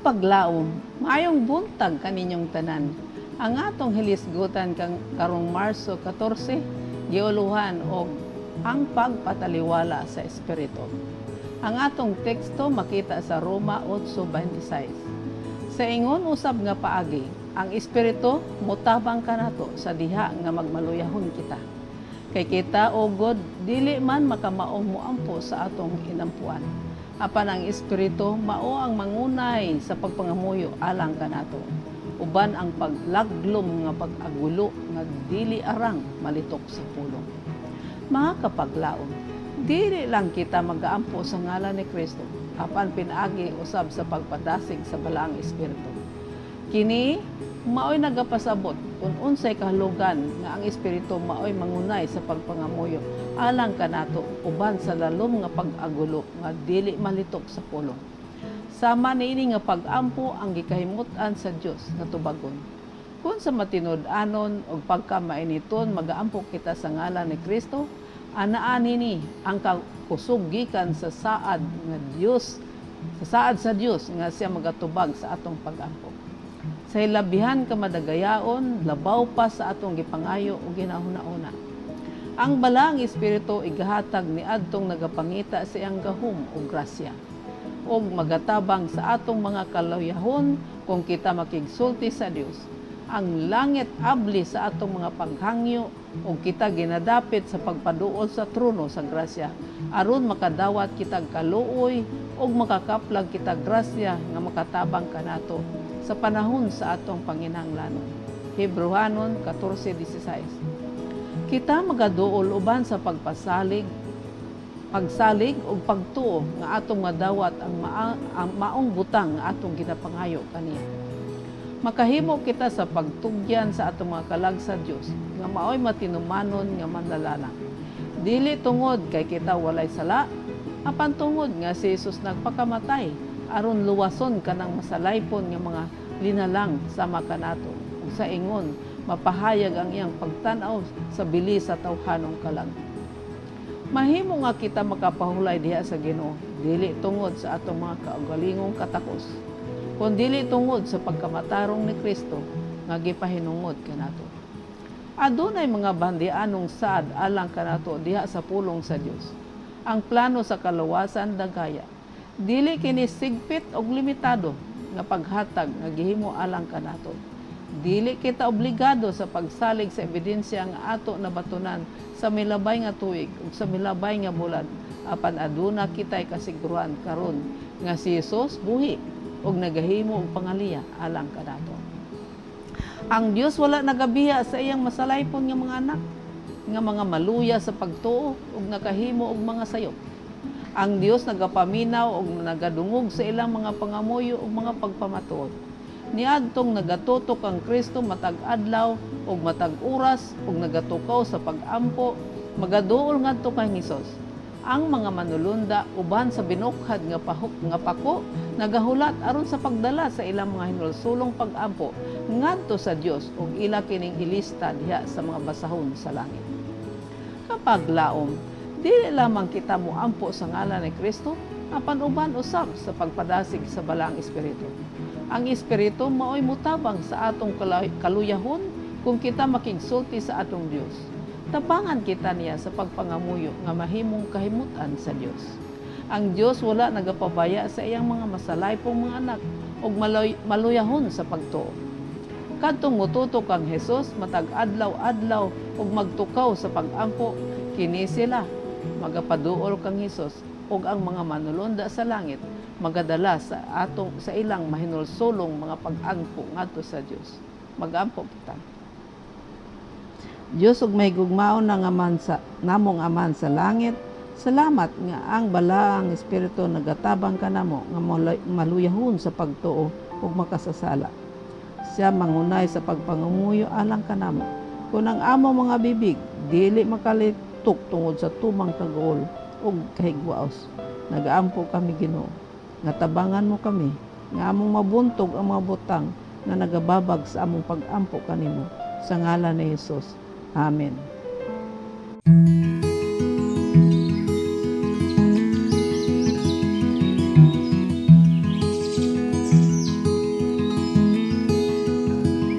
Kapaglaom, maayong buntag kaninyong tanan. Ang atong hilisgutan karong Marso 14, giuluhan og ang pagpataliwala sa Espiritu. Ang atong teksto makita sa Roma 8:26. Sa ingon usab nga paagi, ang Espiritu motabang kanato sa diha nga magmaluyahon kita. Kay kita o God, dili man makamaong moampo sa atong inampuan. Apan ang Espiritu mao ang mangunay sa pagpangamuyo alang kanato. Uban ang paglaglom nga pag-agulo nga dili arang malitok sa pulong. Mga kapaglaom, dili lang kita mag-aampo sa ngalan ni Kristo, apan pinaagi usab sa pagpadasig sa balaang Espiritu. Kini maoy nagapasabot kung unsay kahalugan nga ang Espiritu maoy mangunay sa pagpangamuyo alang kanato uban sa lalom nga pag-agulo nga dili malitok sa pulong. Sama niini nga pag-ampo ang gikahimutan sa Dios nga tubagon. Kung sa matinud-anon og pagkamainiton magaampo kita sa ngalan ni Kristo, anaan nini ang kusog gikan sa saad nga Dios, sa saad sa Dios nga siya magatubag sa atong pag-ampo. Sa hilabihan ka madagayaon, labaw pa sa atong gipangayo o ginahuna-una. Ang balaang Espiritu igahatag ni adtong nagapangita sa iyang gahom o grasya o magatabang sa atong mga kaluyahon kung kita makigsulti sa Dios. Ang langit abli sa atong mga paghangyo o kita ginadapit sa pagpaduol sa trono sa grasya aron makadawat kitag kaluoy o makakaplag kitag grasya nga makatabang kanato sa panahon sa atong panginahanglanon. Hebrehanon 14:16. Kita magaduol uban sa pagsalig o pagtuo nga atong madawat ang maong butang nga atong ginapangayo kaniya. Makahimo kita sa pagtugyan sa atong mga kalag sa Dios nga maoy matinumanon nga manlalalang. Dili tungod kay kita walay sala, apan tungod nga si Jesus nagpakamatay aron luwason kanang masalaypon nga mga linalang sama kanato. Ug sa ingon mapahayag ang iyang pagtan-aw sa bili sa tawhanong kalag. Mahimo nga kita makapahulay diha sa Ginoo, dili tungod sa atong mga kaugalingong katakos, kundi dili tungod sa pagkamatarong ni Kristo nga gipahinungod kanato. Adunay mga bandianong saad alang kanato diha sa pulong sa Dios. Ang plano sa kaluwasan dagaya. Dili kini sigpit og limitado nga paghatag nga gihimo alang kanato. Dili kita obligado sa pagsalig sa ebidensya nga ato nabatunan sa milabay nga tuig ug sa milabay nga bulan, apan aduna kitay kasiguruhan karon nga si Jesus buhi ug nagahimo og pangaliya alang kanato. Ang Dios wala nagabiya sa iyang masalaypon nga mga anak nga mga maluya sa pagtuo ug nakahimo og mga sayop. Ang Dios nagapaminaw ug nagadungog sa ilang mga pangamuyo ug mga pagpamatuod. Niadtong nagatutok ang Kristo matag adlaw ug matag oras ug nagatukaw sa pag-ampo, magaduol ngadto kay Hesus. Ang mga manulunda uban sa binukhad nga pako nagahulat aron sa pagdala sa ilang mga hinulsulong pag-ampo ngadto sa Dios ug ila kining ilista diha sa mga basahon sa langit. Kapag laom, dili lamang kita moampo sa ngalan ni Kristo, apan uban usab sa pagpadasig sa balaang Espiritu. Ang Espiritu maoy mutabang sa atong kaluyahon kung kita makigsulti sa atong Dios. Tabangan kita niya sa pagpangamuyo nga mahimong kahimutan sa Dios. Ang Dios wala nagapabaya sa iyang mga masalaypong mga anak ug maluyahon sa pagtuo. Kadtong mututok ang Hesus matag adlaw-adlaw ug magtukaw sa pag-ampo, kini sila magapaduol kang Hesus ug ang mga manulunda sa langit magadala sa ilang mahinulsulong mga pag-ampo ngadto sa Dios. Mag-ampo kita. Dios ug mahigugmaon na nga man sa namong Aman sa langit, salamat nga ang balaang Espiritu nagatabang kanamo nga maluyahon sa pagtuo ug makasasala. Siya mangunay sa pagpangamuyo alang kanamo. Kung ang amo mga bibig dili makalitok tungod sa tumang kagool ug kahigwaos, nagaampo kami Ginoo. Nga tabangan mo kami, nga among mabuntog ang mga butang na nagababag sa among pag-ampo kanimo. Sa ngalan ni Jesus. Amen.